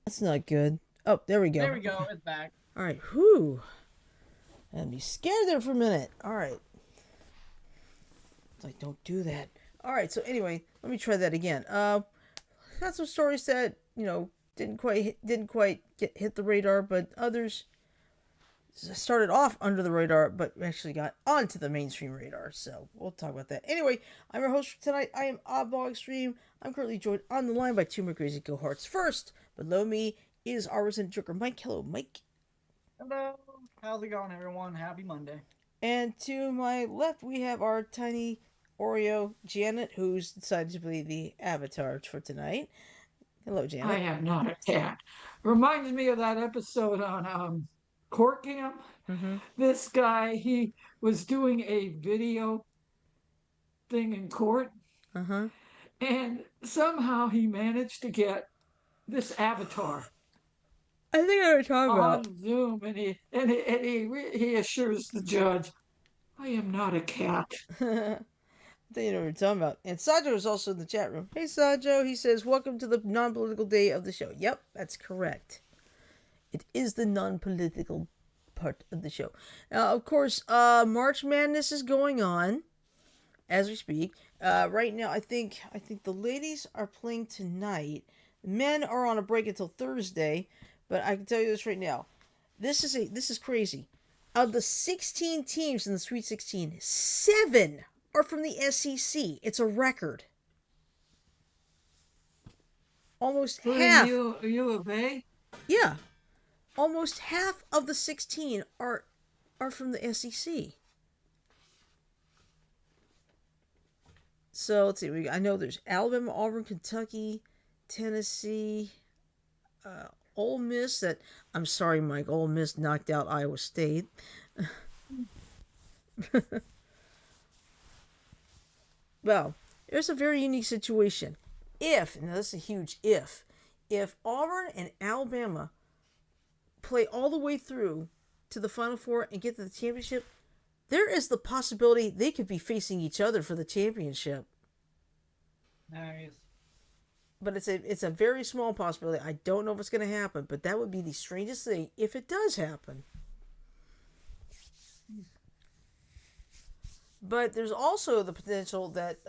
That's not good. Oh, there we go. There we go. It's back. All right. Whew. I'd be scared there for a minute. All right. It's like, don't do that. All right. So anyway, let me try that again. Got some stories that didn't quite hit the radar, but others started off under the radar, but actually got onto the mainstream radar. So we'll talk about that. Anyway, I'm your host for tonight. I am Oddball Extreme. I'm currently joined on the line by two more crazy cohorts. First, below me is our resident joker, Mike. Hello, Mike. Hello. How's it going, everyone? Happy Monday. And to my left, we have our tiny Oreo, Janet, who's decided to be the avatar for tonight. Hello, Janet. I am not a cat. Reminds me of that episode on Court Camp. Mm-hmm. This guy, he was doing a video thing in court, Uh-huh. and somehow he managed to get this avatar I think I know what you're talking on about. Zoom, and he assures the judge, "I am not a cat." I think you know what you're talking about. And Sajo is also in the chat room. Hey, Sajo. He says, welcome to the non-political day of the show. Yep, that's correct. It is the non-political part of the show. Of course, March Madness is going on as we speak. Right now, I think the ladies are playing tonight. Men are on a break until Thursday, but I can tell you this right now. This is crazy. Of the 16 teams in the Sweet 16, 7 are from the SEC. It's a record. Almost half. U of A? Yeah. Almost half of the 16 are from the SEC. So let's see. I know there's Alabama, Auburn, Kentucky, Tennessee, Ole Miss. I'm sorry, Mike. Ole Miss knocked out Iowa State. Well, there's a very unique situation. Now this is a huge if Auburn and Alabama play all the way through to the Final Four and get to the championship, there is the possibility they could be facing each other for the championship. Nice. But it's a very small possibility. I don't know if it's going to happen, but that would be the strangest thing if it does happen. But there's also the potential that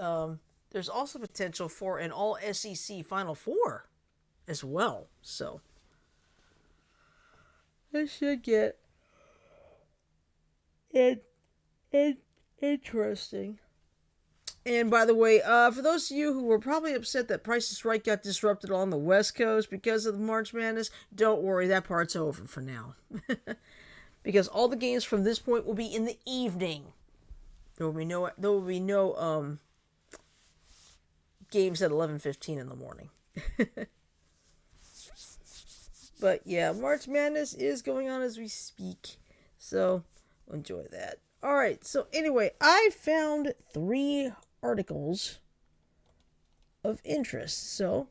for an all SEC Final Four as well. So this should get interesting. And by the way, for those of you who were probably upset that Price is Right got disrupted on the West Coast because of the March Madness, don't worry, that part's over for now. Because all the games from this point will be in the evening. There will be no games at 11:15 in the morning. But yeah, March Madness is going on as we speak. So enjoy that. Alright, so anyway, I found 3 articles of interest. So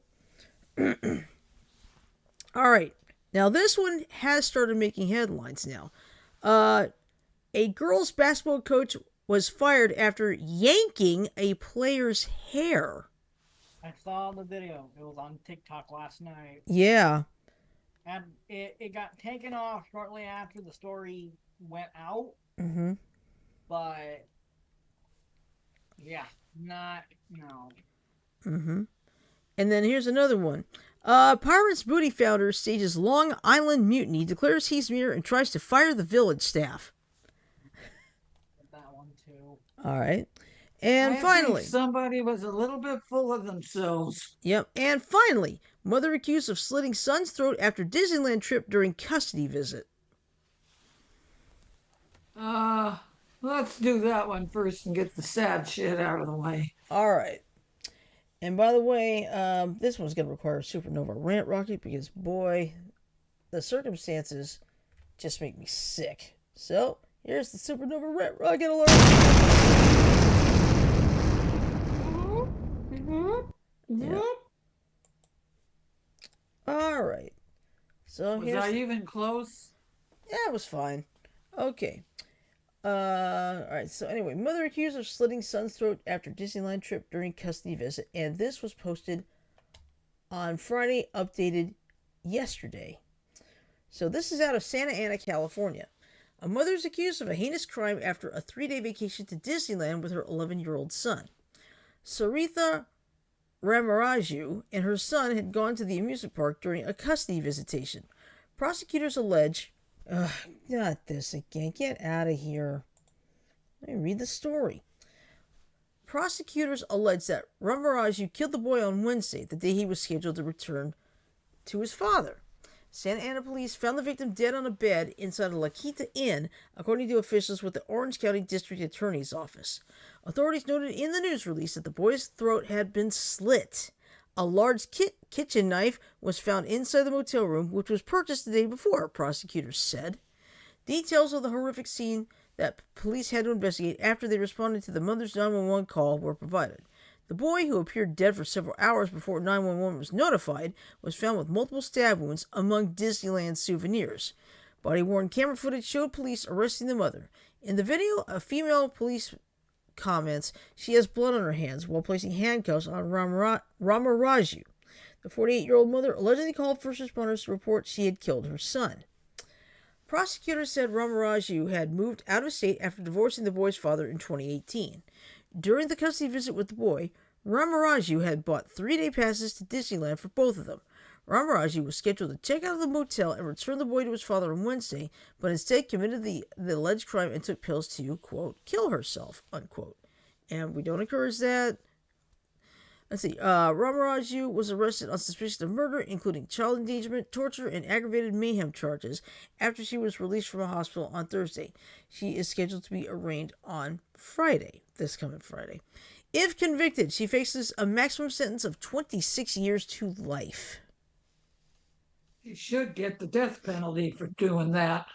alright. Now this one has started making headlines now. A girls basketball coach was fired after yanking a player's hair. I saw the video. It was on TikTok last night. Yeah. And it got taken off shortly after the story went out. Mm-hmm. But, yeah, no. Mm-hmm. And then here's another one. Pirates Booty founder stages Long Island mutiny, declares he's mayor, and tries to fire the village staff. That one, too. All right. And finally, somebody was a little bit full of themselves. Yep. And finally, mother accused of slitting son's throat after Disneyland trip during custody visit. Let's do that one first and get the sad shit out of the way. All right. And by the way, this one's going to require a Supernova Rant Rocket because, boy, the circumstances just make me sick. So, here's the Supernova Rant Rocket alert. Yeah. All right. So was I even close? Yeah, it was fine. Okay. All right. So anyway, mother accused of slitting son's throat after Disneyland trip during custody visit, and this was posted on Friday, updated yesterday. So this is out of Santa Ana, California. A mother is accused of a heinous crime after a 3-day vacation to Disneyland with her 11-year-old son. Saritha Ramaraju and her son had gone to the amusement park during a custody visitation. Prosecutors allege... not this again. Get out of here. Let me read the story. Prosecutors allege that Ramaraju killed the boy on Wednesday, the day he was scheduled to return to his father. Santa Ana police found the victim dead on a bed inside a La Quinta Inn, according to officials with the Orange County District Attorney's Office. Authorities noted in the news release that the boy's throat had been slit. A large kitchen knife was found inside the motel room, which was purchased the day before, prosecutors said. Details of the horrific scene that police had to investigate after they responded to the mother's 911 call were provided. The boy, who appeared dead for several hours before 911 was notified, was found with multiple stab wounds among Disneyland souvenirs. Body-worn camera footage showed police arresting the mother. In the video, a female police comments she has blood on her hands while placing handcuffs on Ramaraju. The 48-year-old mother allegedly called first responders to report she had killed her son. Prosecutors said Ramaraju had moved out of state after divorcing the boy's father in 2018. During the custody visit with the boy, Ramaraju had bought 3-day passes to Disneyland for both of them. Ramaraju was scheduled to check out of the motel and return the boy to his father on Wednesday, but instead committed the alleged crime and took pills to, quote, kill herself, unquote. And we don't encourage that. Let's see. Ramaraju was arrested on suspicion of murder, including child endangerment, torture, and aggravated mayhem charges after she was released from a hospital on Thursday. She is scheduled to be arraigned on Friday, this coming Friday. If convicted, she faces a maximum sentence of 26 years to life. She should get the death penalty for doing that.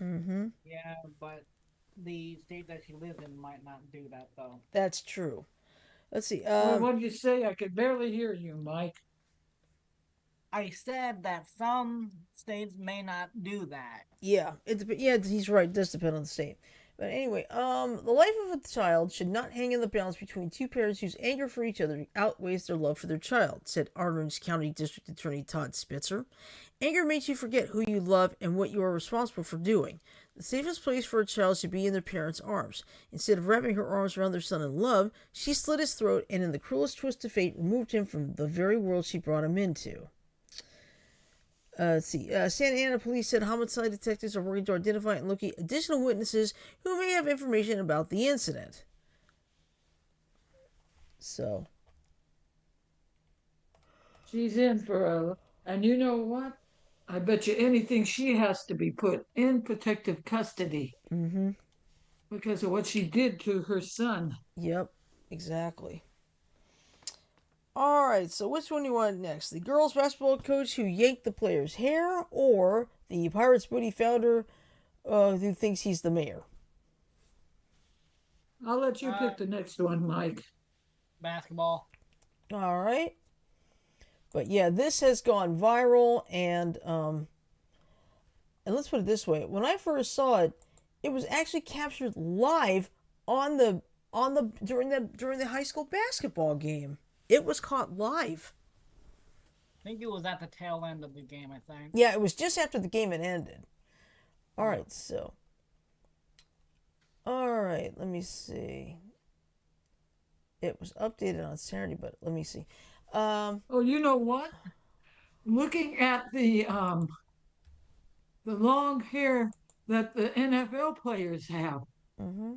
Mm-hmm. Yeah, but the state that she lives in might not do that, though. That's true. Let's see. What did you say? I could barely hear you, Mike. I said that some states may not do that. Yeah, he's right. It does depend on the state. But anyway, the life of a child should not hang in the balance between two parents whose anger for each other outweighs their love for their child, said Orange County District Attorney Todd Spitzer. Anger makes you forget who you love and what you are responsible for doing. The safest place for a child should be in their parents' arms. Instead of wrapping her arms around their son in love, she slit his throat and in the cruelest twist of fate removed him from the very world she brought him into. Let's see. Santa Ana police said homicide detectives are working to identify and locate additional witnesses who may have information about the incident. So. She's in for and you know what? I bet you anything she has to be put in protective custody. Mm-hmm. Because of what she did to her son. Yep, exactly. All right, so which one do you want next? The girls basketball coach who yanked the player's hair, or the Pirates Booty founder who thinks he's the mayor? I'll let you pick the next one, Mike. Basketball. All right. But yeah, this has gone viral, and let's put it this way: when I first saw it, it was actually captured live during the high school basketball game. It was caught live. I think it was at the tail end of the game, I think. Yeah, it was just after the game had ended. All right, so. All right, let me see. It was updated on Saturday, but let me see. Oh, you know what? Looking at the long hair that the NFL players have. Mm-hmm.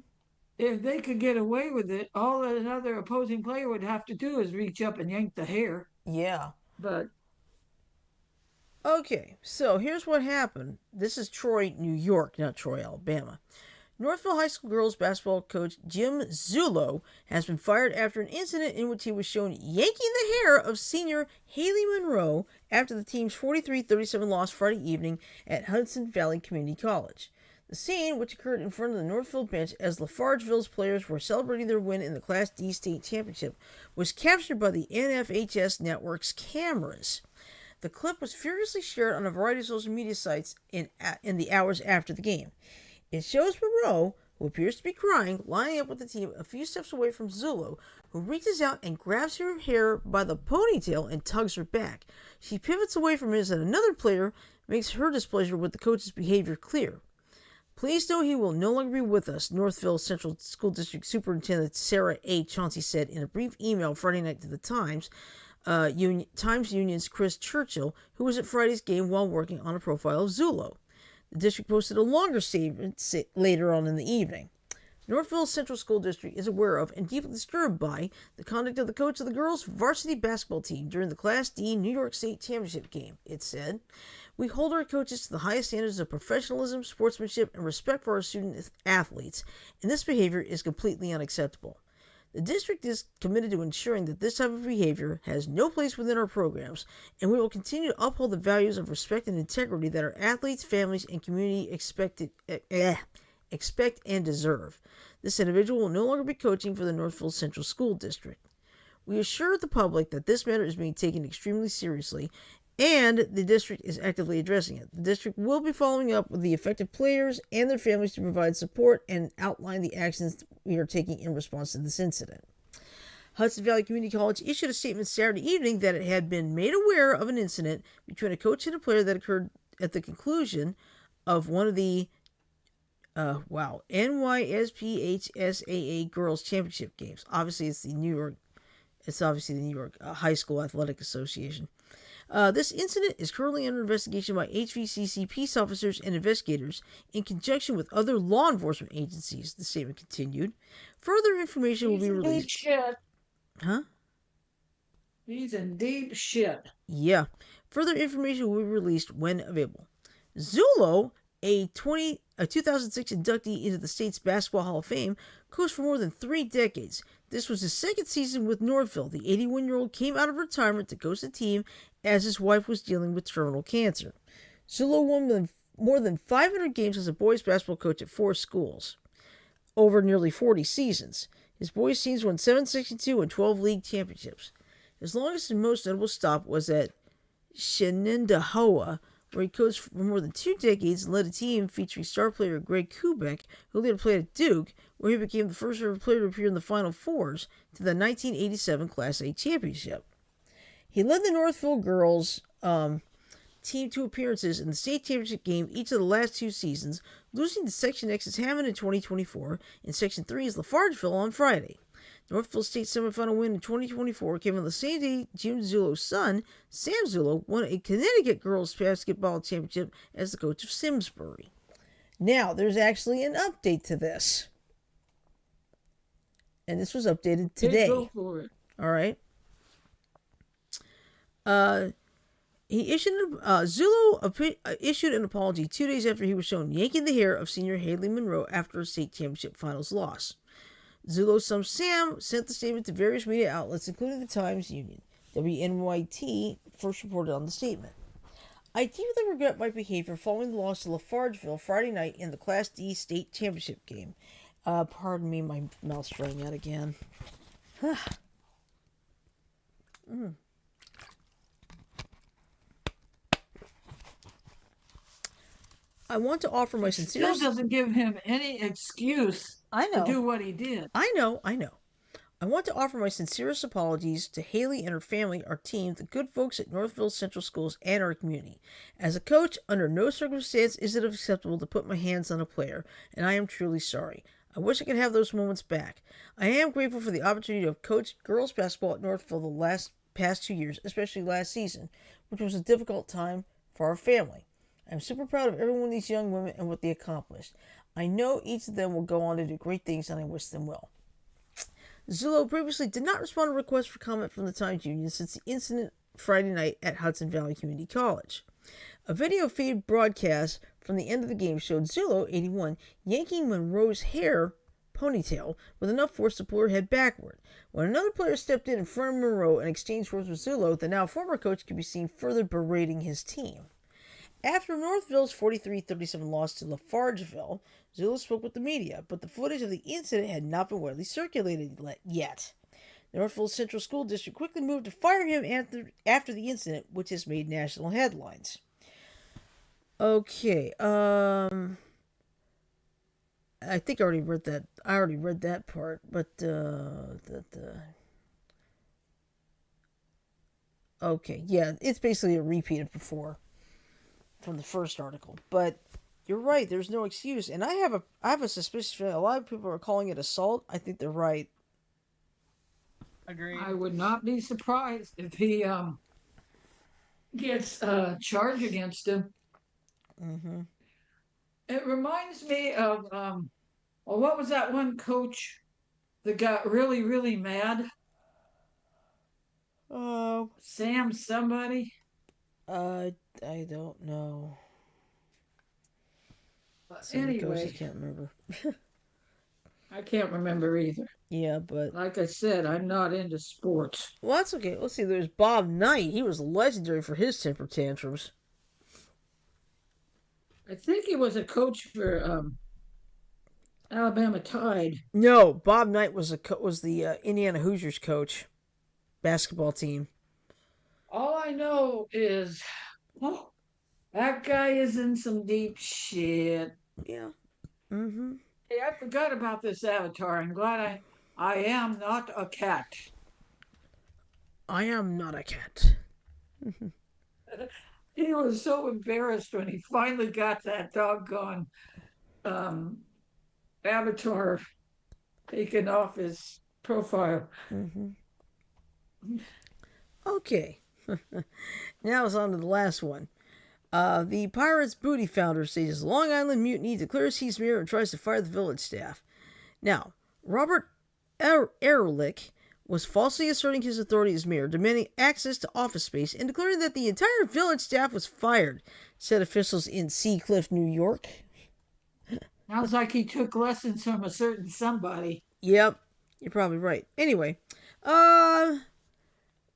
If they could get away with it, all another opposing player would have to do is reach up and yank the hair. Yeah. But okay, so here's what happened. This is Troy, New York, not Troy, Alabama. Northville High School girls basketball coach Jim Zullo has been fired after an incident in which he was shown yanking the hair of senior Haley Monroe after the team's 43-37 loss Friday evening at Hudson Valley Community College. The scene, which occurred in front of the Northville bench as Lafargeville's players were celebrating their win in the Class D state championship, was captured by the NFHS network's cameras. The clip was furiously shared on a variety of social media sites in the hours after the game. It shows Monroe, who appears to be crying, lining up with the team a few steps away from Zullo, who reaches out and grabs her hair by the ponytail and tugs her back. She pivots away from him as another player makes her displeasure with the coach's behavior clear. Please know he will no longer be with us, Northville Central School District Superintendent Sarah A. Chauncey said in a brief email Friday night to the Times. Times Union's Chris Churchill, who was at Friday's game while working on a profile of Zullo. The district posted a longer statement later on in the evening. Northville Central School District is aware of and deeply disturbed by the conduct of the coach of the girls' varsity basketball team during the Class D New York State Championship game, it said. We hold our coaches to the highest standards of professionalism, sportsmanship, and respect for our student athletes, and this behavior is completely unacceptable. The district is committed to ensuring that this type of behavior has no place within our programs, and we will continue to uphold the values of respect and integrity that our athletes, families, and community expect and deserve. This individual will no longer be coaching for the Northville Central School District. We assure the public that this matter is being taken extremely seriously, and the district is actively addressing it. The district will be following up with the affected players and their families to provide support and outline the actions we are taking in response to this incident. Hudson Valley Community College issued a statement Saturday evening that it had been made aware of an incident between a coach and a player that occurred at the conclusion of one of the NYSPHSAA Girls Championship games. Obviously, it's the New York. It's obviously the New York High School Athletic Association. This incident is currently under investigation by HVCC peace officers and investigators in conjunction with other law enforcement agencies, the statement continued. Further information will be released. Shit. Huh? He's in deep shit. Yeah. Further information will be released when available. Zulo, a 2006 inductee into the state's Basketball Hall of Fame, coached for more than 3 decades. This was his second season with Northville. The 81-year-old came out of retirement to coach the team as his wife was dealing with terminal cancer. Zulo won more than 500 games as a boys basketball coach at 4 schools over nearly 40 seasons. His boys' teams won 762 and 12 league championships. His longest and most notable stop was at Shenendahowa, where he coached for more than 2 decades and led a team featuring star player Greg Kubek, who later played at Duke, where he became the first ever player to appear in the Final Fours to the 1987 Class A championship. He led the Northville girls team to appearances in the state championship game each of the last 2 seasons, losing to Section X's Hammond in 2024 and Section 3's Lafargeville on Friday. Northville State semifinal win in 2024 came on the same day Jim Zulo's son, Sam Zulo, won a Connecticut girls basketball championship as the coach of Simsbury. Now, there's actually an update to this. And this was updated today. Go for it. All right. Zulo issued an apology 2 days after he was shown yanking the hair of senior Haley Monroe after a state championship finals loss. Zulo's son Sam sent the statement to various media outlets, including the Times-Union. WNYT first reported on the statement. I deeply regret my behavior following the loss to Lafargeville Friday night in the Class D state championship game. Pardon me, my mouth's drying out again. I want to offer my sincere... Still doesn't give him any excuse to do what he did. I know. I want to offer my sincerest apologies to Haley and her family, our team, the good folks at Northville Central Schools, and our community. As a coach, under no circumstance is it acceptable to put my hands on a player, and I am truly sorry. I wish I could have those moments back. I am grateful for the opportunity to have coached girls basketball at Northville the past 2 years, especially last season, which was a difficult time for our family. I'm super proud of every one of these young women and what they accomplished. I know each of them will go on to do great things, and I wish them well. Zulo previously did not respond to requests for comment from the Times-Union since the incident Friday night at Hudson Valley Community College. A video feed broadcast from the end of the game showed Zulo, 81, yanking Monroe's hair ponytail with enough force to pull her head backward. When another player stepped in front of Monroe and exchanged words with Zulo, the now former coach could be seen further berating his team. After Northville's 43-37 loss to Lafargeville, Zulo spoke with the media, but the footage of the incident had not been widely circulated yet. The Northville Central School District quickly moved to fire him after the incident, which has made national headlines. Okay, I think I already read that. Part, but okay, yeah, it's basically a repeat of before from the first article. But you're right, there's no excuse, and I have a suspicion feeling a lot of people are calling it assault. I think they're right. Agreed. I would not be surprised if he gets a charge against him. Mm-hmm. It reminds me of what was that one coach that got really, really mad? Sam somebody? I don't know. Anyway, I can't remember. I can't remember either. Yeah, but like I said, I'm not into sports. Well, that's okay. Let's see. There's Bob Knight. He was legendary for his temper tantrums. I think he was a coach for Alabama Tide. No, Bob Knight was the Indiana Hoosiers coach, basketball team. All I know is, that guy is in some deep shit. Yeah. Mm-hmm. Hey, I forgot about this avatar. I'm glad I am not a cat. I am not a cat. He was so embarrassed when he finally got that doggone um, avatar taken off his profile. Mm-hmm. Okay. Now it's on to the last one. The Pirates Booty founder stages Long Island mutiny, declares he's mayor, and tries to fire the village staff. Now, Robert Ehrlich was falsely asserting his authority as mayor, demanding access to office space, and declaring that the entire village staff was fired, said officials in Seacliff, New York. Sounds like he took lessons from a certain somebody. Yep, you're probably right. Anyway, uh,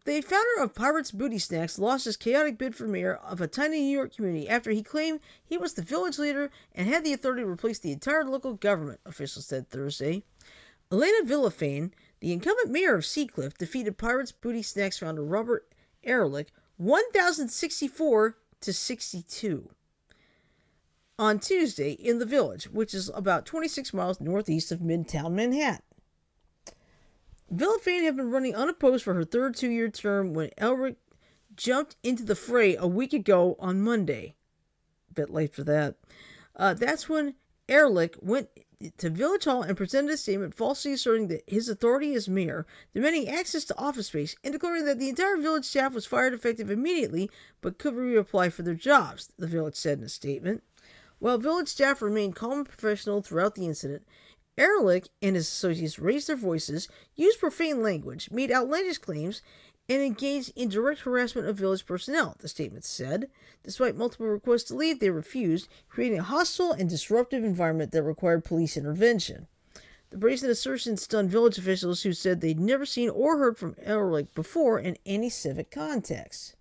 the founder of Pirates Booty Snacks lost his chaotic bid for mayor of a tiny New York community after he claimed he was the village leader and had the authority to replace the entire local government, officials said Thursday. Elena Villafane, the incumbent mayor of Seacliff, defeated Pirates Booty Snacks founder Robert Ehrlich 1,064 to 62 on Tuesday in the village, which is about 26 miles northeast of Midtown Manhattan. Villafane had been running unopposed for her third two-year term when Ehrlich jumped into the fray a week ago on Monday. A bit late for that. That's when Ehrlich went to Village Hall and presented a statement falsely asserting that his authority as mayor, demanding access to office space, and declaring that the entire village staff was fired effective immediately but could reapply for their jobs, the village said in a statement. While village staff remained calm and professional throughout the incident, Ehrlich and his associates raised their voices, used profane language, made outlandish claims, and engaged in direct harassment of village personnel, the statement said. Despite multiple requests to leave, they refused, creating a hostile and disruptive environment that required police intervention. The brazen assertion stunned village officials who said they'd never seen or heard from Ehrlich before in any civic context.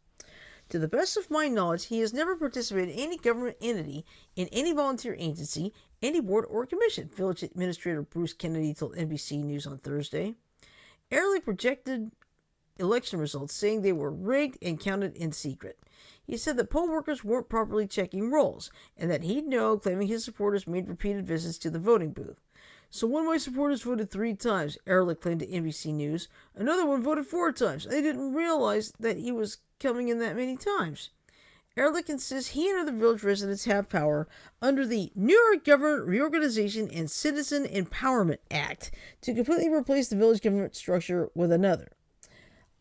To the best of my knowledge, he has never participated in any government entity, in any volunteer agency, any board or commission, Village Administrator Bruce Kennedy told NBC News on Thursday. Ehrlich rejected election results, saying they were rigged and counted in secret. He said that poll workers weren't properly checking rolls, and that he'd know, claiming his supporters made repeated visits to the voting booth. So one of my supporters voted 3 times, Ehrlich claimed to NBC News. Another one voted 4 times. They didn't realize that he was coming in that many times. Ehrlich insists he and other village residents have power under the New York Government Reorganization and Citizen Empowerment Act to completely replace the village government structure with another.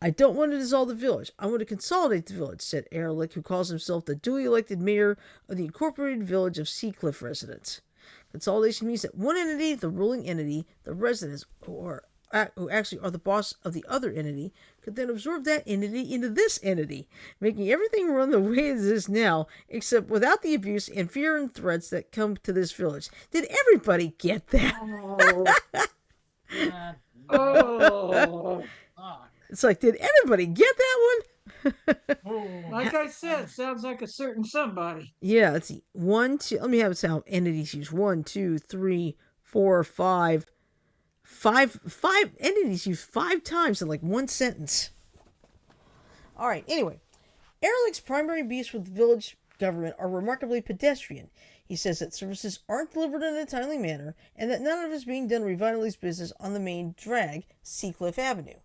I don't want to dissolve the village. I want to consolidate the village, said Ehrlich, who calls himself the duly elected mayor of the incorporated village of Seacliff residents. Consolidation means that one entity, the ruling entity, the residents, who actually are the boss of the other entity, could then absorb that entity into this entity, making everything run the way it is now, except without the abuse and fear and threats that come to this village. Did everybody get that? Oh. It's like, did everybody get that one? Like I said, sounds like a certain somebody. Yeah, let's see. 1, 2, let me have it sound entities used. 1, 2, 3, 4, 5. Five entities used 5 times in like one sentence. Alright, anyway. Ehrlich's primary beefs with the village government are remarkably pedestrian. He says that services aren't delivered in a timely manner, and that none of it is being done to revitalize business on the main drag, Seacliff Avenue.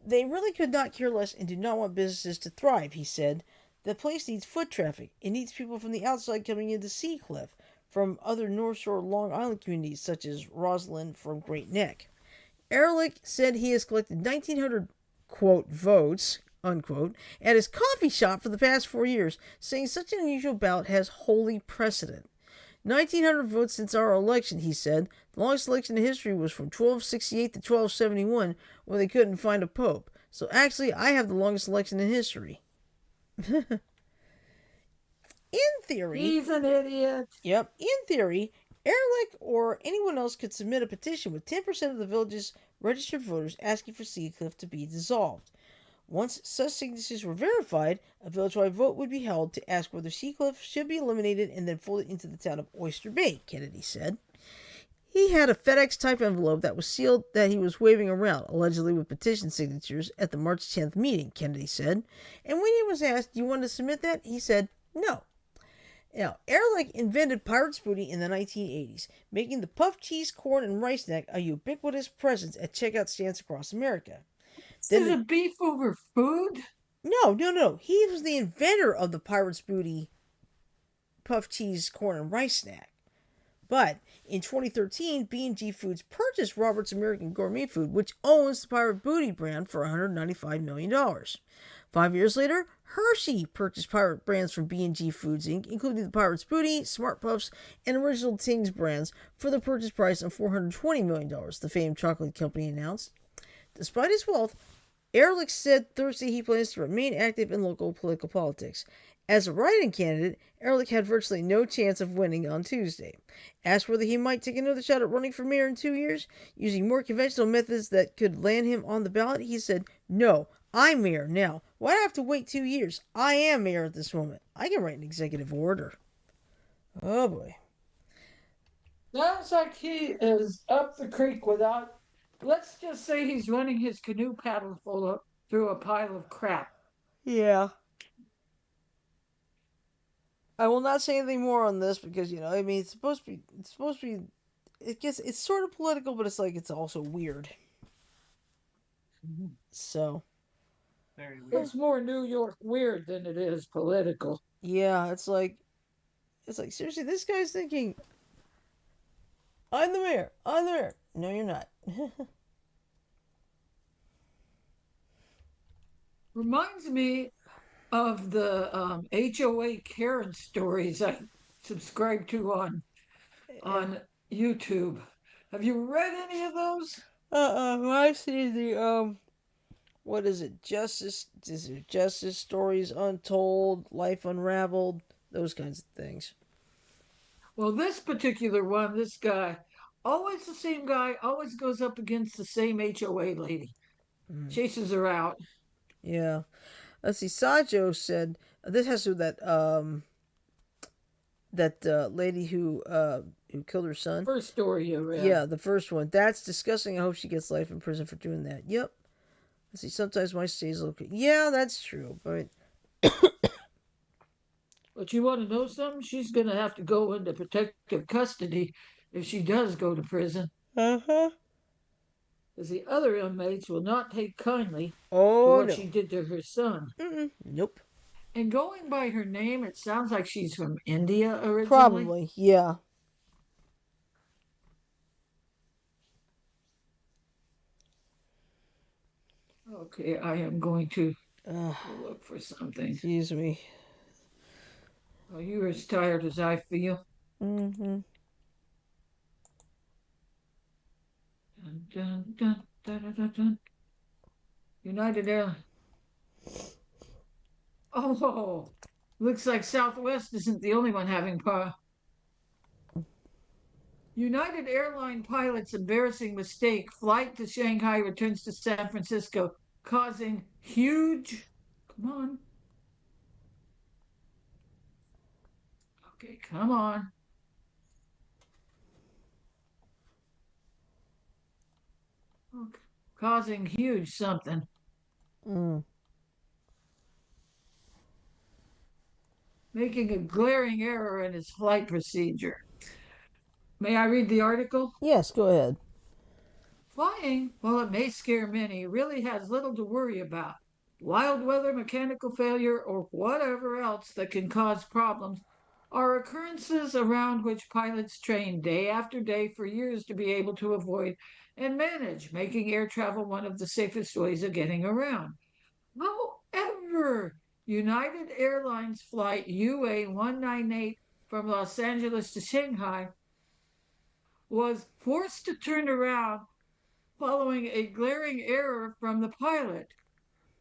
They really could not care less and do not want businesses to thrive, he said. The place needs foot traffic. It needs people from the outside coming into Seacliff, from other North Shore Long Island communities such as Rosslyn from Great Neck. Ehrlich said he has collected 1,900, quote, votes, unquote, at his coffee shop for the past 4 years, saying such an unusual bout has holy precedent. 1,900 votes since our election, he said. The longest election in history was from 1268 to 1271, when they couldn't find a pope. So actually, I have the longest election in history. In theory... He's an idiot. Yep. In theory, Ehrlich or anyone else could submit a petition with 10% of the village's registered voters asking for Seacliff to be dissolved. Once such signatures were verified, a village-wide vote would be held to ask whether Seacliff should be eliminated and then folded into the town of Oyster Bay, Kennedy said. He had a FedEx-type envelope that was sealed that he was waving around, allegedly with petition signatures, at the March 10th meeting, Kennedy said. And when he was asked, do you want to submit that? He said, no. Now, Ehrlich invented Pirates Booty in the 1980s, making the puffed cheese, corn, and rice snack a ubiquitous presence at checkout stands across America. Is it beef over food? No. He was the inventor of the Pirate's Booty puff cheese corn and rice snack. But in 2013, B&G Foods purchased Robert's American Gourmet Food, which owns the Pirate Booty brand, for $195 million. 5 years later, Hershey purchased Pirate brands from B&G Foods Inc., including the Pirate's Booty, Smart Puffs, and Original Tings brands, for the purchase price of $420 million, the famed chocolate company announced. Despite his wealth, Ehrlich said Thursday he plans to remain active in local political politics. As a write-in candidate, Ehrlich had virtually no chance of winning on Tuesday. Asked whether he might take another shot at running for mayor in 2 years, using more conventional methods that could land him on the ballot, he said, "No, I'm mayor now. Why do I have to wait 2 years? I am mayor at this moment. I can write an executive order." Oh boy. Sounds like he is up the creek without, let's just say he's running his canoe paddle through a pile of crap. Yeah. I will not say anything more on this because, I mean, it's supposed to be, it's sort of political, but it's like, it's also weird. So, Very weird. It's more New York weird than it is political. yeah, it's like, seriously, this guy's thinking, I'm the mayor. No, you're not. Reminds me of the HOA Karen stories I subscribe to on YouTube. Have you read any of those? I see the, what is it? Justice Stories Untold, Life Unraveled, those kinds of things. Well, this particular one, this guy, always the same guy, always goes up against the same HOA lady, chases her out. Yeah. Let's see. Sajo said this has to do with that lady who killed her son. First story you read. Yeah, the first one. That's disgusting. I hope she gets life in prison for doing that. Yep. Let's see. Sometimes my stays look. Yeah, that's true. But you want to know something? She's going to have to go into protective custody if she does go to prison. uh-huh. Because the other inmates will not take kindly to Oh what no. she did to her son. Nope. And going by her name, it sounds like she's from India originally. Probably. Yeah. Okay, I am going to look for something. Excuse me. Are you as tired as I feel? Mm-hmm. Dun, dun, dun, dun, dun, dun, dun. United Airlines. Oh, looks like Southwest isn't the only one having United Airline pilot's embarrassing mistake. Flight to Shanghai returns to San Francisco, causing huge. Come on. Okay, come on. Okay. Causing huge something. Making a glaring error in his flight procedure. May I read the article? Yes, go ahead. Flying, while it may scare many, really has little to worry about. Wild weather, mechanical failure, or whatever else that can cause problems are occurrences around which pilots train day after day for years to be able to avoid and manage, making air travel one of the safest ways of getting around. However, United Airlines flight UA 198 from Los Angeles to Shanghai was forced to turn around following a glaring error from the pilot.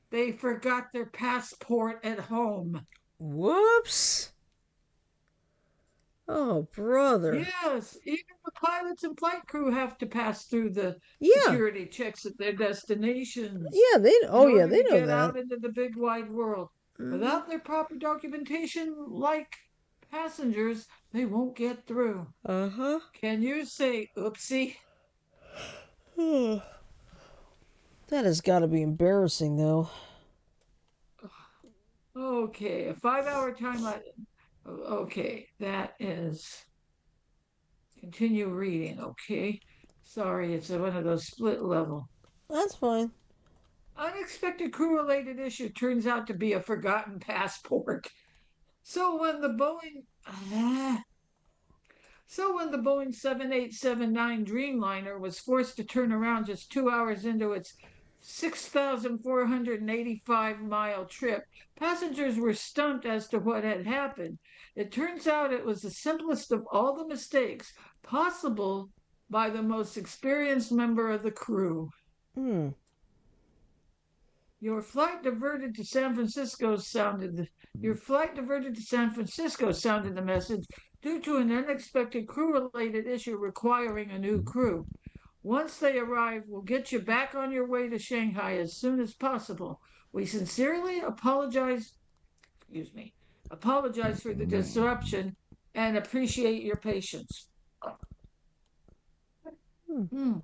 They forgot their passport at home. Whoops. Oh, brother. Yes, even the pilots and flight crew have to pass through the security checks at their destinations. Yeah, they. Oh, yeah, they know get that. out into the big wide world. Without their proper documentation, like passengers, they won't get through. Can you say oopsie? That has got to be embarrassing, though. Okay, a 5-hour time. Okay, that is. Continue reading, okay? Sorry, it's one of those split level. That's fine. Unexpected crew-related issue turns out to be a forgotten passport. So when the Boeing So when the Boeing 7879 Dreamliner was forced to turn around just 2 hours into its 6,485-mile trip, passengers were stumped as to what had happened. It turns out it was the simplest of all the mistakes possible by the most experienced member of the crew. Hmm. Your flight diverted to San Francisco sounded the Your flight diverted to San Francisco sounded the message due to an unexpected crew-related issue requiring a new crew. Once they arrive, we'll get you back on your way to Shanghai as soon as possible. We sincerely excuse me, apologize for the disruption and appreciate your patience. Hmm. Hmm.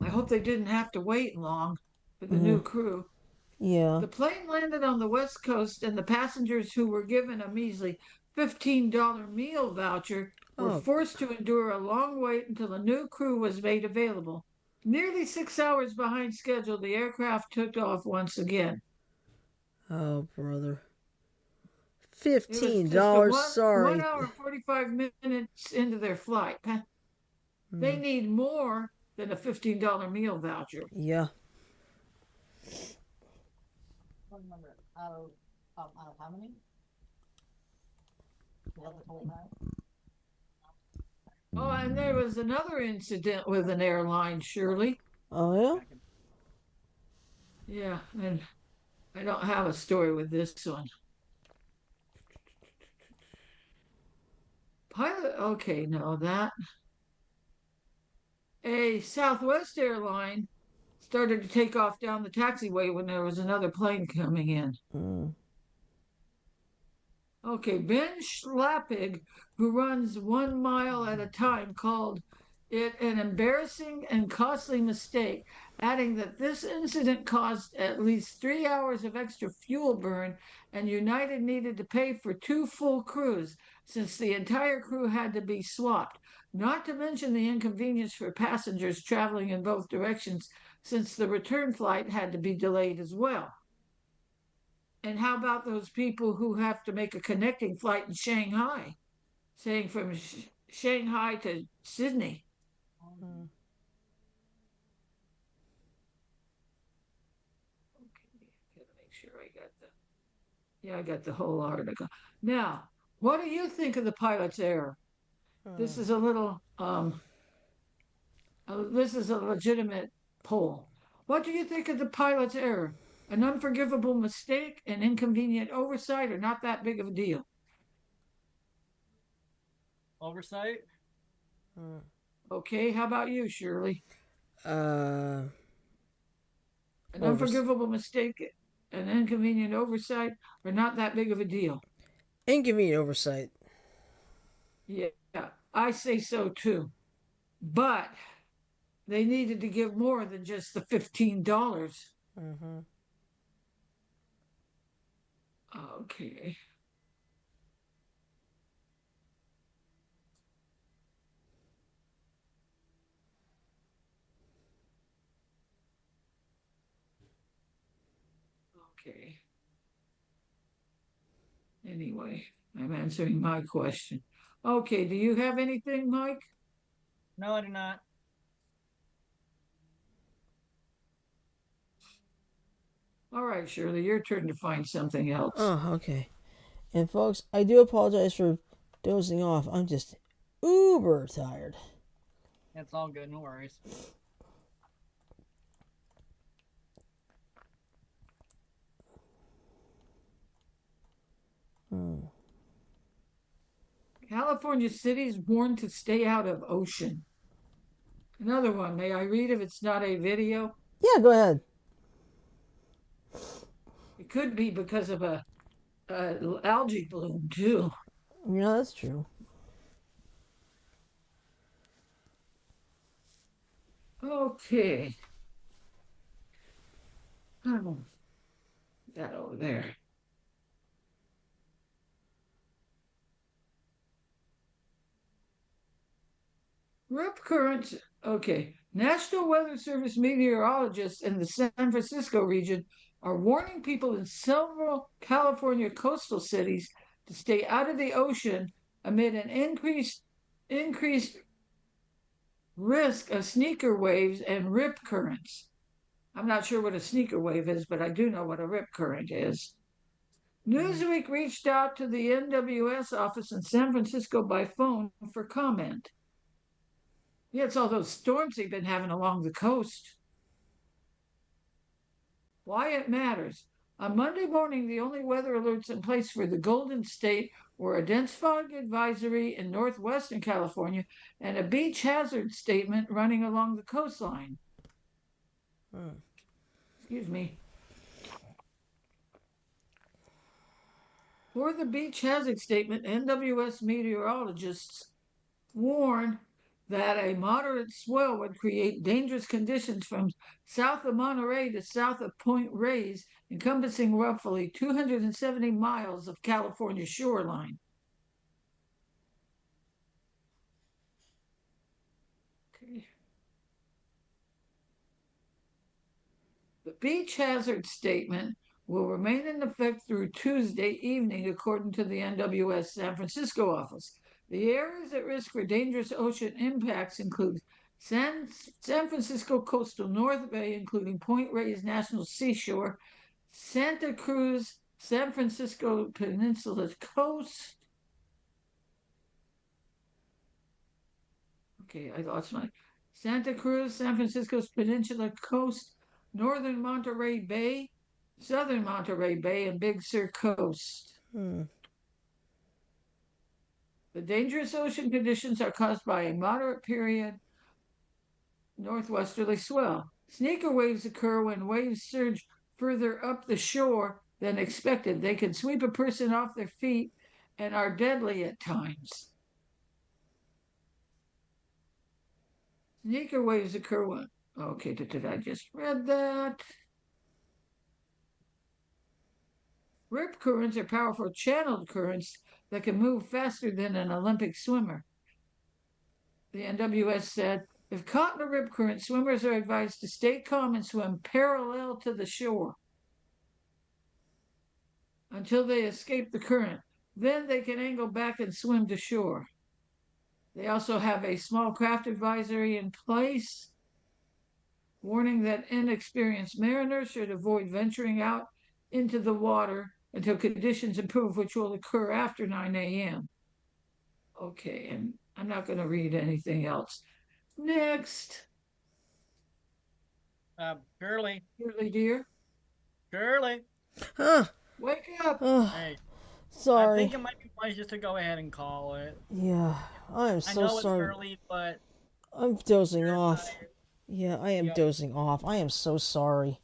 I hope they didn't have to wait long for the Mm-hmm. new crew. Yeah. The plane landed on the West Coast, and the passengers who were given a measly $15 meal voucher were Oh. forced to endure a long wait until a new crew was made available. Nearly 6 hours behind schedule, the aircraft took off once again. Oh, brother. It was $15. just a one Sorry. hour and 45 minutes into their flight. They Hmm. need more than a $15 meal voucher. Yeah. What number? Out of how many? Was that the total time? Oh, and there was another incident with an airline, Shirley. Oh, yeah? Yeah, and I don't have a story with this one. Pilot, okay, no, that. A Southwest airline started to take off down the taxiway when there was another plane coming in. Mm. Okay, Ben Schlappig, who runs 1 mile at a time, called it an embarrassing and costly mistake, adding that this incident caused at least 3 hours of extra fuel burn, and United needed to pay for 2 full crews since the entire crew had to be swapped, not to mention the inconvenience for passengers traveling in both directions since the return flight had to be delayed as well. And how about those people who have to make a connecting flight in Shanghai, saying from Shanghai to Sydney? Mm. Okay, gotta make sure I got I got the whole article. Now, what do you think of the pilot's error? This Mm. is a little this is a legitimate poll. What do you think of the pilot's error? An unforgivable mistake, an inconvenient oversight, or not that big of a deal? Oversight? Mm. Okay, how about you, Shirley? Uh, An overs- unforgivable mistake, an inconvenient oversight, or not that big of a deal? Inconvenient oversight. Yeah, I say so too. But they needed to give more than just the $15. Mm-hmm. Okay. Okay. Anyway, I'm answering my question. Okay, do you have anything, Mike? No, I do not. All right, Shirley, your turn to find something else. Oh, okay. And folks, I do apologize for dozing off. I'm just uber tired. It's all good. No worries. Hmm. California cities warned to stay out of ocean. Another one. May I read if it's not a video? Yeah, go ahead. It could be because of a algae bloom too. Yeah, that's true. Okay. Oh, that over there. Rip currents. Okay. National Weather Service meteorologists in the San Francisco region are warning people in several California coastal cities to stay out of the ocean amid an increased risk of sneaker waves and rip currents. I'm not sure what a sneaker wave is, but I do know what a rip current is. Newsweek reached out to the NWS office in San Francisco by phone for comment. Yeah, it's all those storms they've been having along the coast. Why it matters. On Monday morning, the only weather alerts in place for the Golden State were a dense fog advisory in northwestern California and a beach hazard statement running along the coastline. Excuse me. For the beach hazard statement, NWS meteorologists warn that a moderate swell would create dangerous conditions from south of Monterey to south of Point Reyes, encompassing roughly 270 miles of California shoreline. Okay. The beach hazard statement will remain in effect through Tuesday evening, according to the NWS San Francisco office. The areas at risk for dangerous ocean impacts include San Francisco coastal North Bay, including Point Reyes National Seashore, Santa Cruz, San Francisco Peninsula coast. Okay, I lost my Santa Cruz, San Francisco's Peninsula coast, northern Monterey Bay, southern Monterey Bay, and Big Sur coast. The dangerous ocean conditions are caused by a moderate period northwesterly swell. Sneaker waves occur when waves surge further up the shore than expected. They can sweep a person off their feet and are deadly at times. Sneaker waves occur when. Okay, did I just read that? Rip currents are powerful channeled currents that can move faster than an Olympic swimmer. The NWS said, if caught in a rip current, swimmers are advised to stay calm and swim parallel to the shore until they escape the current. Then they can angle back and swim to shore. They also have a small craft advisory in place, warning that inexperienced mariners should avoid venturing out into the water until conditions improve, which will occur after 9 a.m. Okay, and I'm not going to read anything else. Next. Shirley. Shirley, dear. Shirley. Huh. Wake up. Hey. Sorry. I think it might be wise just to go ahead and call it. Yeah, I'm so I know sorry. it's early, but I'm dozing off. tired. Yeah, I am Yep. dozing off. I am so sorry.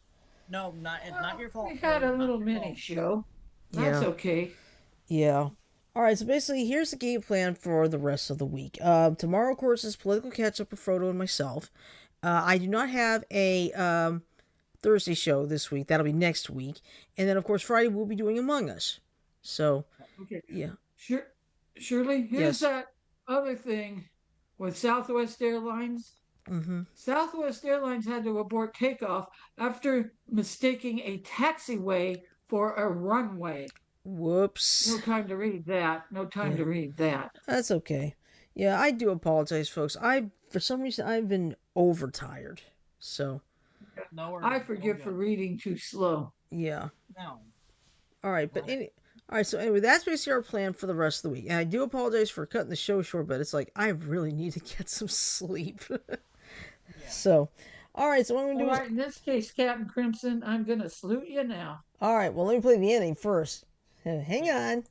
No, it's not your fault. We had a Shirley, little not your mini fault. show. That's Yeah. okay. Yeah. All right, so basically, here's the game plan for the rest of the week. Tomorrow, of course, is political catch-up with Frodo and myself. I do not have a Thursday show this week. That'll be next week. And then, of course, Friday, we'll be doing Among Us. So, Okay. yeah. Shirley, Yes. here's that other thing with Southwest Airlines. Mm-hmm. Southwest Airlines had to abort takeoff after mistaking a taxiway for a runway. Whoops. No time to read that. No time Yeah. to read that. That's okay. Yeah, I do apologize, folks. For some reason, I've been overtired. So, No worries. I forgive for reading too slow. yeah. No. All right, but all right. So anyway, that's basically our plan for the rest of the week. And I do apologize for cutting the show short, but it's like I really need to get some sleep. So, all right. So what I'm gonna do All is, right, in this case, Captain Crimson, I'm going to salute you now. all right. Well, let me play the ending first. Hang on.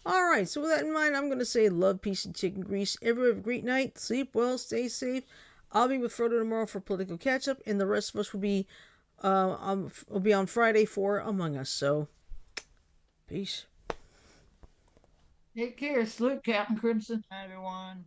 All right, so with that in mind, I'm going to say love, peace, and chicken grease. Everyone have a great night. Sleep well, stay safe. I'll be with Frodo tomorrow for political catch-up, and the rest of us will be on Friday for Among Us. So, peace. Take care. Salute, Captain Crimson. Hi, everyone.